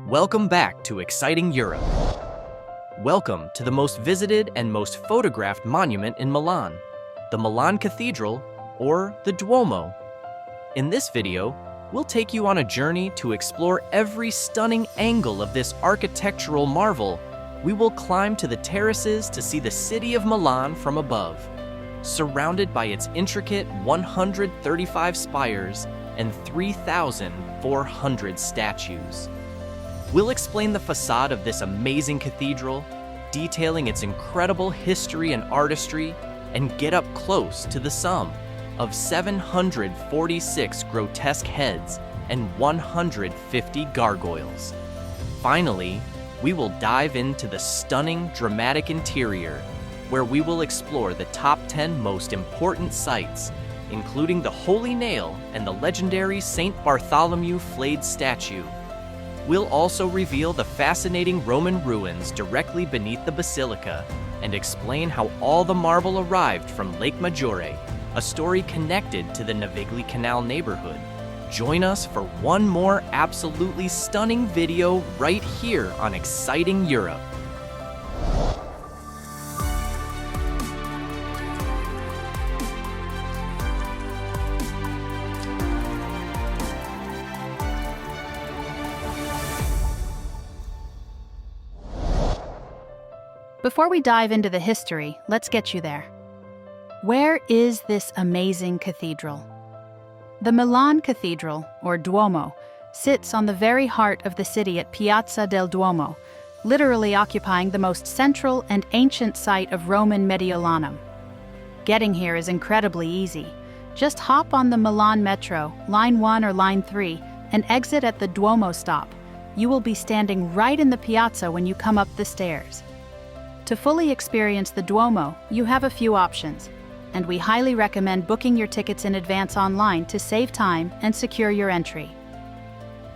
Welcome back to Exciting Europe. Welcome to the most visited and most photographed monument in Milan, the Milan Cathedral, or the Duomo. In this video, we'll take you on a journey to explore every stunning angle of this architectural marvel. We will climb to the terraces to see the city of Milan from above, surrounded by its intricate 135 spires and 3,400 statues. We'll explain the facade of this amazing cathedral, detailing its incredible history and artistry, and get up close to the sum of 746 grotesque heads and 150 gargoyles. Finally, we will dive into the stunning, dramatic interior, where we will explore the top 10 most important sites, including the Holy Nail and the legendary St. Bartholomew Flayed statue. We'll also reveal the fascinating Roman ruins directly beneath the Basilica and explain how all the marble arrived from Lake Maggiore, a story connected to the Navigli Canal neighborhood. Join us for one more absolutely stunning video right here on Exciting Europe. Before we dive into the history, let's get you there. Where is this amazing cathedral? The Milan Cathedral, or Duomo, sits on the very heart of the city at Piazza del Duomo, literally occupying the most central and ancient site of Roman Mediolanum. Getting here is incredibly easy. Just hop on the Milan Metro, Line 1 or Line 3, and exit at the Duomo stop. You will be standing right in the piazza when you come up the stairs. To fully experience the Duomo, you have a few options, and we highly recommend booking your tickets in advance online to save time and secure your entry.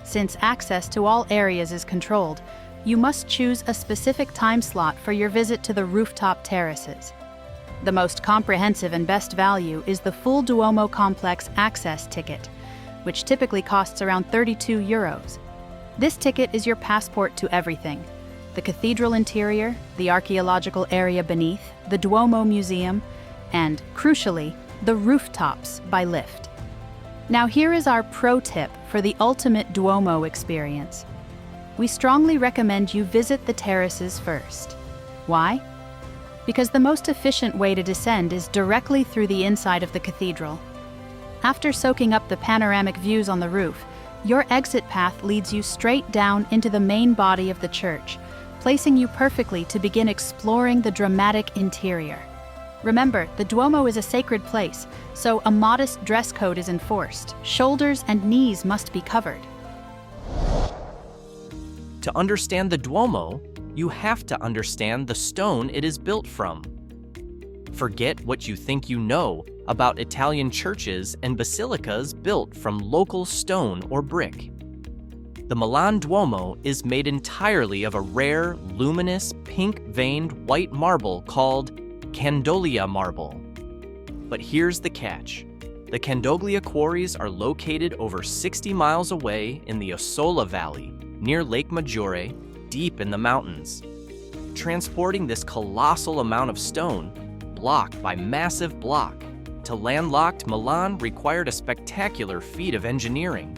Since access to all areas is controlled, you must choose a specific time slot for your visit to the Rooftop Terraces. The most comprehensive and best value is the full Duomo complex access ticket, which typically costs around €32. This ticket is your passport to everything: the cathedral interior, the archaeological area beneath, the Duomo Museum, and, crucially, the rooftops by lift. Now here is our pro tip for the ultimate Duomo experience. We strongly recommend you visit the terraces first. Why? Because the most efficient way to descend is directly through the inside of the cathedral. After soaking up the panoramic views on the roof, your exit path leads you straight down into the main body of the church, placing you perfectly to begin exploring the dramatic interior. Remember, the Duomo is a sacred place, so a modest dress code is enforced. Shoulders and knees must be covered. To understand the Duomo, you have to understand the stone it is built from. Forget what you think you know about Italian churches and basilicas built from local stone or brick. The Milan Duomo is made entirely of a rare, luminous, pink-veined white marble called Candoglia marble. But here's the catch. The Candoglia quarries are located over 60 miles away in the Ossola Valley, near Lake Maggiore, deep in the mountains. Transporting this colossal amount of stone, block by massive block, to landlocked Milan required a spectacular feat of engineering.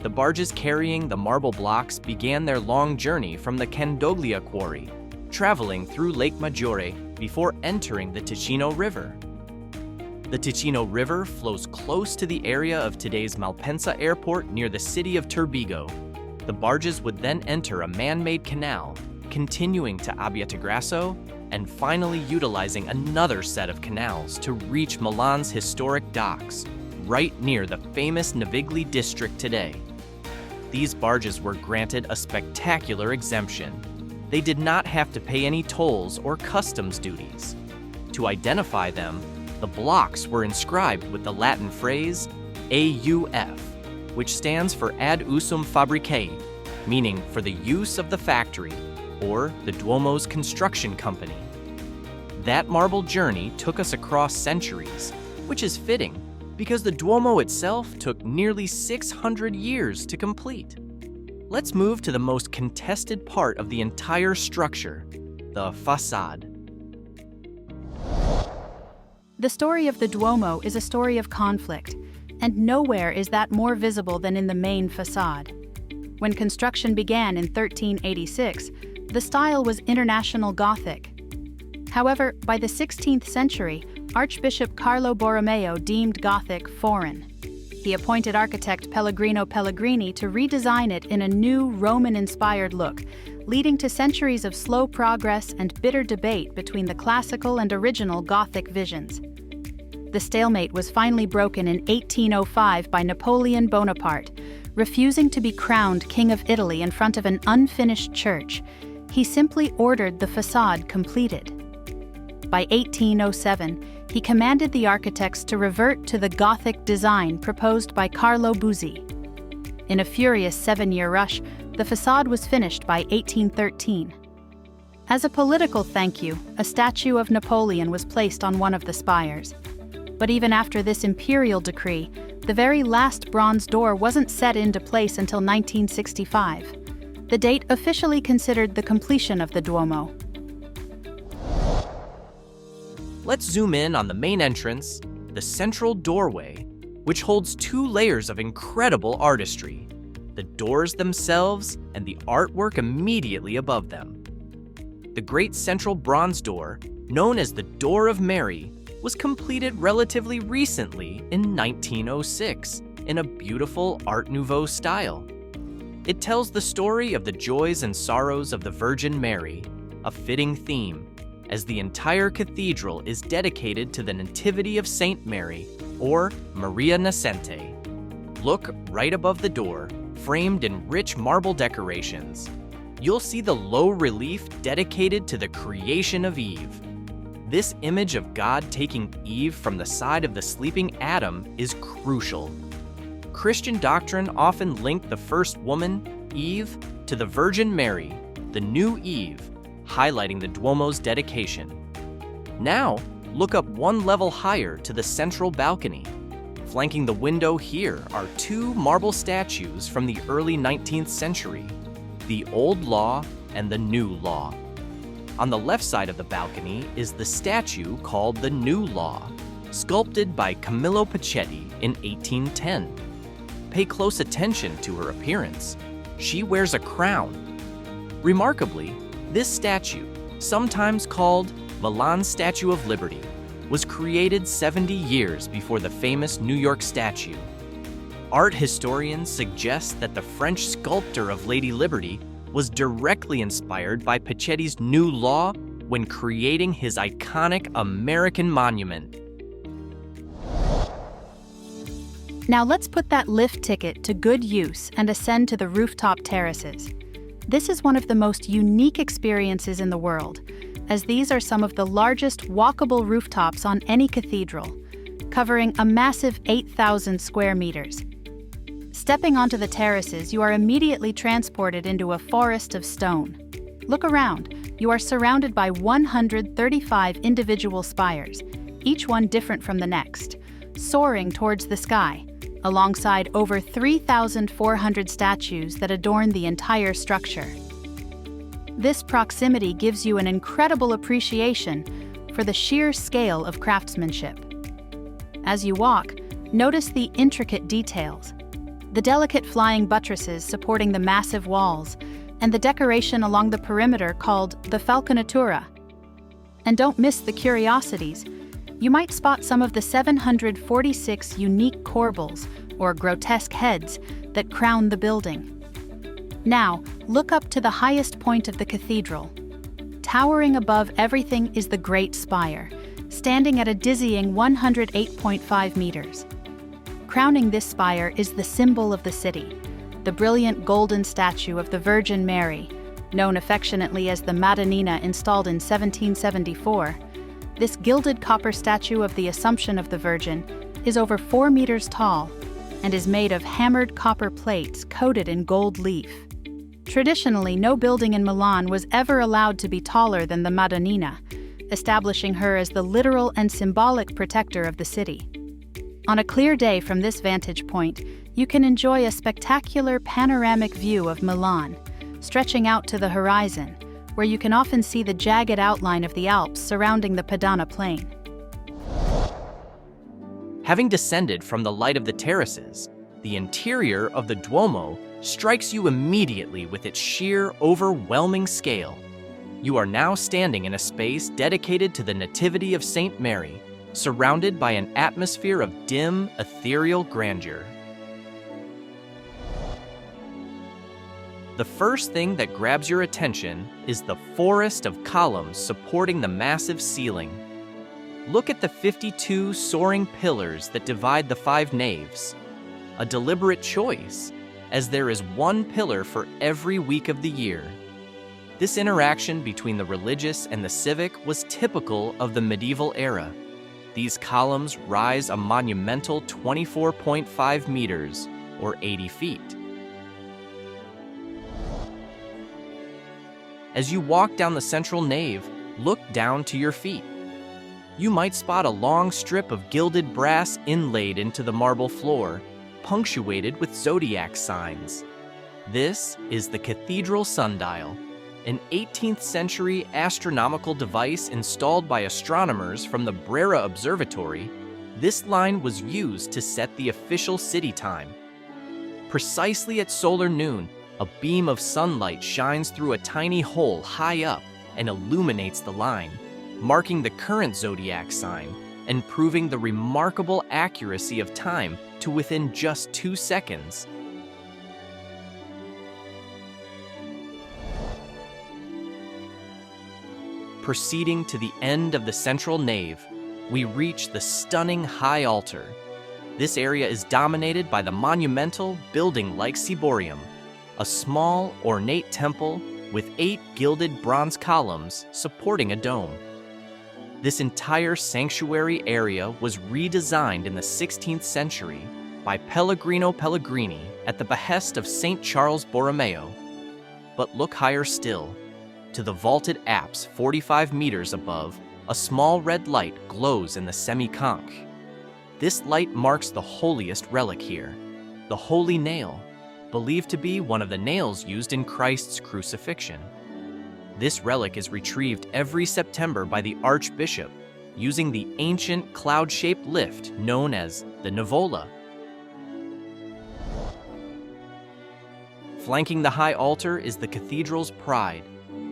The barges carrying the marble blocks began their long journey from the Candoglia quarry, traveling through Lake Maggiore before entering the Ticino River. The Ticino River flows close to the area of today's Malpensa Airport near the city of Turbigo. The barges would then enter a man-made canal, continuing to Abbiategrasso, and finally utilizing another set of canals to reach Milan's historic docks, right near the famous Navigli district today. These barges were granted a spectacular exemption. They did not have to pay any tolls or customs duties. To identify them, the blocks were inscribed with the Latin phrase AUF, which stands for Ad Usum Fabricae, meaning for the use of the factory, or the Duomo's construction company. That marble journey took us across centuries, which is fitting, because the Duomo itself took nearly 600 years to complete. Let's move to the most contested part of the entire structure, the facade. The story of the Duomo is a story of conflict, and nowhere is that more visible than in the main facade. When construction began in 1386, the style was International Gothic. However, by the 16th century, Archbishop Carlo Borromeo deemed Gothic foreign. He appointed architect Pellegrino Pellegrini to redesign it in a new Roman-inspired look, leading to centuries of slow progress and bitter debate between the classical and original Gothic visions. The stalemate was finally broken in 1805 by Napoleon Bonaparte, refusing to be crowned King of Italy in front of an unfinished church. He simply ordered the facade completed. By 1807, he commanded the architects to revert to the Gothic design proposed by Carlo Buzzi. In a furious 7-year rush, the facade was finished by 1813. As a political thank you, a statue of Napoleon was placed on one of the spires. But even after this imperial decree, the very last bronze door wasn't set into place until 1965, the date officially considered the completion of the Duomo. Let's zoom in on the main entrance, the central doorway, which holds 2 layers of incredible artistry, the doors themselves and the artwork immediately above them. The great central bronze door, known as the Door of Mary, was completed relatively recently in 1906 in a beautiful Art Nouveau style. It tells the story of the joys and sorrows of the Virgin Mary, a fitting theme, as the entire cathedral is dedicated to the Nativity of Saint Mary, or Maria Nascente. Look right above the door, framed in rich marble decorations. You'll see the low relief dedicated to the creation of Eve. This image of God taking Eve from the side of the sleeping Adam is crucial. Christian doctrine often linked the first woman, Eve, to the Virgin Mary, the new Eve, highlighting the Duomo's dedication. Now, look up one level higher to the central balcony. Flanking the window here are 2 marble statues from the early 19th century, the Old Law and the New Law. On the left side of the balcony is the statue called the New Law, sculpted by Camillo Pacchetti in 1810. Pay close attention to her appearance. She wears a crown. Remarkably, this statue, sometimes called Milan's Statue of Liberty, was created 70 years before the famous New York statue. Art historians suggest that the French sculptor of Lady Liberty was directly inspired by Pacchetti's New Law when creating his iconic American monument. Now let's put that lift ticket to good use and ascend to the Rooftop Terraces. This is one of the most unique experiences in the world, as these are some of the largest walkable rooftops on any cathedral, covering a massive 8,000 square meters. Stepping onto the terraces, you are immediately transported into a forest of stone. Look around. You are surrounded by 135 individual spires, each one different from the next, soaring towards the sky, alongside over 3,400 statues that adorn the entire structure. This proximity gives you an incredible appreciation for the sheer scale of craftsmanship. As you walk, notice the intricate details, the delicate flying buttresses supporting the massive walls, and the decoration along the perimeter called the falconatura. And don't miss the curiosities. You might spot some of the 746 unique corbels, or grotesque heads, that crown the building. Now, look up to the highest point of the cathedral. Towering above everything is the Great Spire, standing at a dizzying 108.5 meters. Crowning this spire is the symbol of the city, the brilliant golden statue of the Virgin Mary, known affectionately as the Madonnina, installed in 1774. This gilded copper statue of the Assumption of the Virgin is over 4 meters tall and is made of hammered copper plates coated in gold leaf. Traditionally, no building in Milan was ever allowed to be taller than the Madonnina, establishing her as the literal and symbolic protector of the city. On a clear day from this vantage point, you can enjoy a spectacular panoramic view of Milan, stretching out to the horizon, where you can often see the jagged outline of the Alps surrounding the Padana plain. Having descended from the light of the terraces, the interior of the Duomo strikes you immediately with its sheer, overwhelming scale. You are now standing in a space dedicated to the Nativity of Saint Mary, surrounded by an atmosphere of dim, ethereal grandeur. The first thing that grabs your attention is the forest of columns supporting the massive ceiling. Look at the 52 soaring pillars that divide the 5 naves. A deliberate choice, as there is one pillar for every week of the year. This interaction between the religious and the civic was typical of the medieval era. These columns rise a monumental 24.5 meters, or 80 feet. As you walk down the central nave, look down to your feet. You might spot a long strip of gilded brass inlaid into the marble floor, punctuated with zodiac signs. This is the cathedral sundial, an 18th century astronomical device installed by astronomers from the Brera Observatory. This line was used to set the official city time. Precisely at solar noon, a beam of sunlight shines through a tiny hole high up and illuminates the line, marking the current zodiac sign and proving the remarkable accuracy of time to within just 2 seconds. Proceeding to the end of the central nave, we reach the stunning high altar. This area is dominated by the monumental building-like ciborium, a small, ornate temple with 8 gilded bronze columns supporting a dome. This entire sanctuary area was redesigned in the 16th century by Pellegrino Pellegrini at the behest of St. Charles Borromeo. But look higher still. To the vaulted apse 45 meters above, a small red light glows in the semi-conch. This light marks the holiest relic here, the Holy Nail, believed to be one of the nails used in Christ's crucifixion. This relic is retrieved every September by the Archbishop using the ancient cloud-shaped lift known as the Nuvola. Flanking the high altar is the cathedral's pride,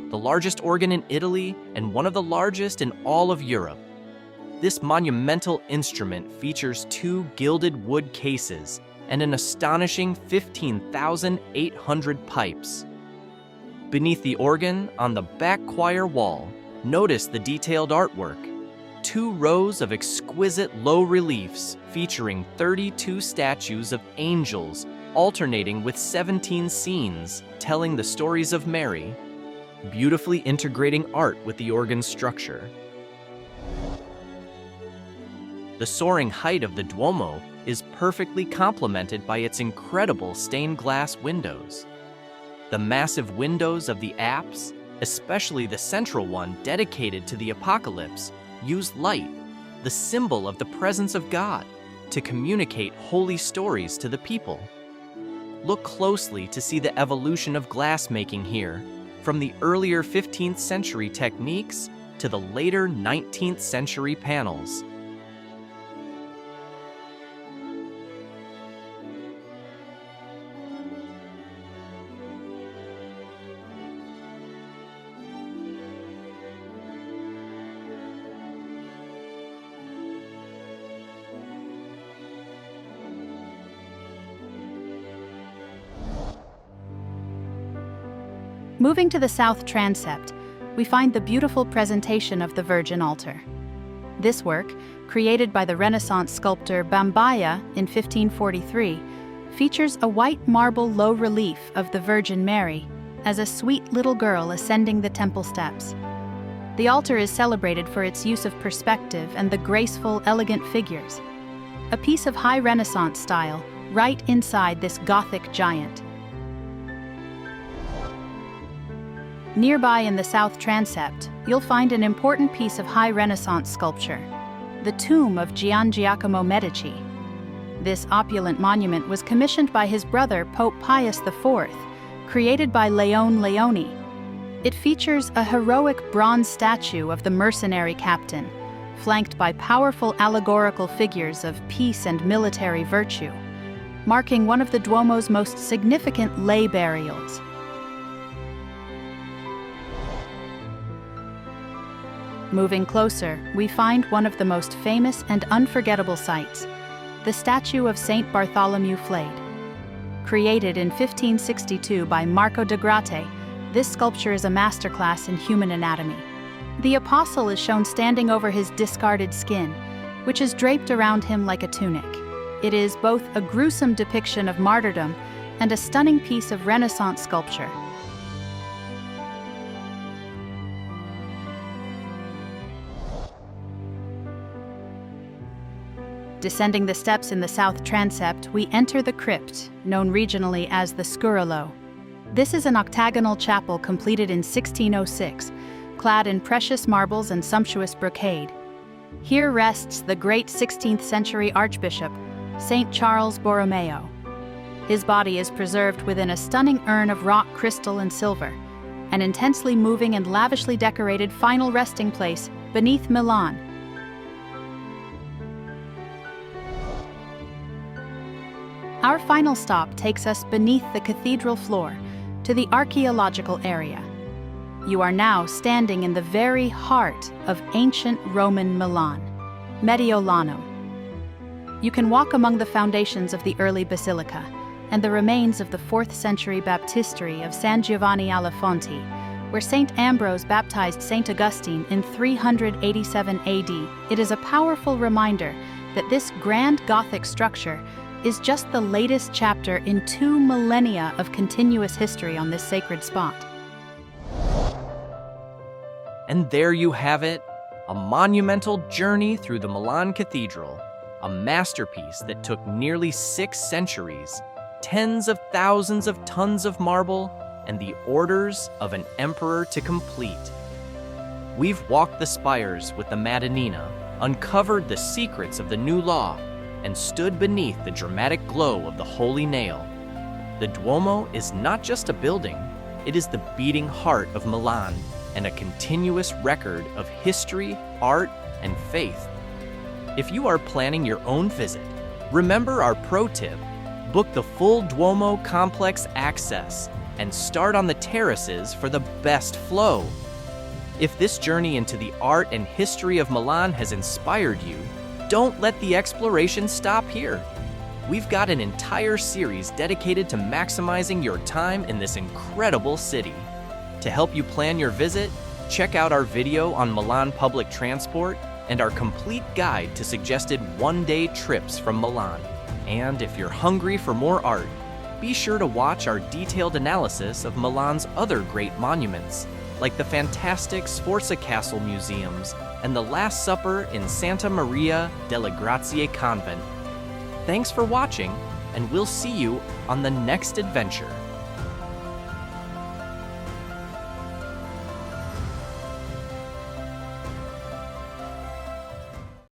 the largest organ in Italy and one of the largest in all of Europe. This monumental instrument features 2 gilded wood cases and an astonishing 15,800 pipes. Beneath the organ, on the back choir wall, notice the detailed artwork. 2 rows of exquisite low reliefs featuring 32 statues of angels alternating with 17 scenes telling the stories of Mary, beautifully integrating art with the organ's structure. The soaring height of the Duomo is perfectly complemented by its incredible stained glass windows. The massive windows of the apse, especially the central one dedicated to the Apocalypse, use light, the symbol of the presence of God, to communicate holy stories to the people. Look closely to see the evolution of glassmaking here, from the earlier 15th century techniques to the later 19th century panels. Moving to the south transept, we find the beautiful presentation of the Virgin Altar. This work, created by the Renaissance sculptor Bambaia in 1543, features a white marble low relief of the Virgin Mary as a sweet little girl ascending the temple steps. The altar is celebrated for its use of perspective and the graceful, elegant figures. A piece of high Renaissance style right inside this Gothic giant. Nearby in the south transept, you'll find an important piece of high Renaissance sculpture, the tomb of Gian Giacomo Medici, This opulent monument was commissioned by his brother, Pope Pius IV, created by Leone Leoni. It features a heroic bronze statue of the mercenary captain, flanked by powerful allegorical figures of peace and military virtue, marking one of the Duomo's most significant lay burials. Moving closer, we find one of the most famous and unforgettable sights, the statue of Saint Bartholomew Flayed. Created in 1562 by Marco da Grate, this sculpture is a masterclass in human anatomy. The apostle is shown standing over his discarded skin, which is draped around him like a tunic. It is both a gruesome depiction of martyrdom and a stunning piece of Renaissance sculpture. Descending the steps in the south transept, we enter the crypt, known regionally as the Scurolo. This is an octagonal chapel completed in 1606, clad in precious marbles and sumptuous brocade. Here rests the great 16th century Archbishop, Saint Charles Borromeo. His body is preserved within a stunning urn of rock crystal and silver, an intensely moving and lavishly decorated final resting place beneath Milan. Our final stop takes us beneath the cathedral floor to the Archaeological Area. You are now standing in the very heart of ancient Roman Milan, Mediolanum. You can walk among the foundations of the early Basilica and the remains of the 4th century baptistery of San Giovanni alla Fonte, where St. Ambrose baptized St. Augustine in 387 AD. It is a powerful reminder that this grand Gothic structure is just the latest chapter in 2 millennia of continuous history on this sacred spot. And there you have it, a monumental journey through the Milan Cathedral, a masterpiece that took nearly 6 centuries, tens of thousands of tons of marble, and the orders of an emperor to complete. We've walked the spires with the Madonnina, uncovered the secrets of the new law, and stood beneath the dramatic glow of the Holy Nail. The Duomo is not just a building, it is the beating heart of Milan and a continuous record of history, art, and faith. If you are planning your own visit, remember our pro tip: book the full Duomo complex access and start on the terraces for the best flow. If this journey into the art and history of Milan has inspired you, don't let the exploration stop here. We've got an entire series dedicated to maximizing your time in this incredible city. To help you plan your visit, check out our video on Milan public transport and our complete guide to suggested one-day trips from Milan. And if you're hungry for more art, be sure to watch our detailed analysis of Milan's other great monuments, like the fantastic Sforza Castle museums and the Last Supper in Santa Maria delle Grazie Convent. Thanks for watching, and we'll see you on the next adventure.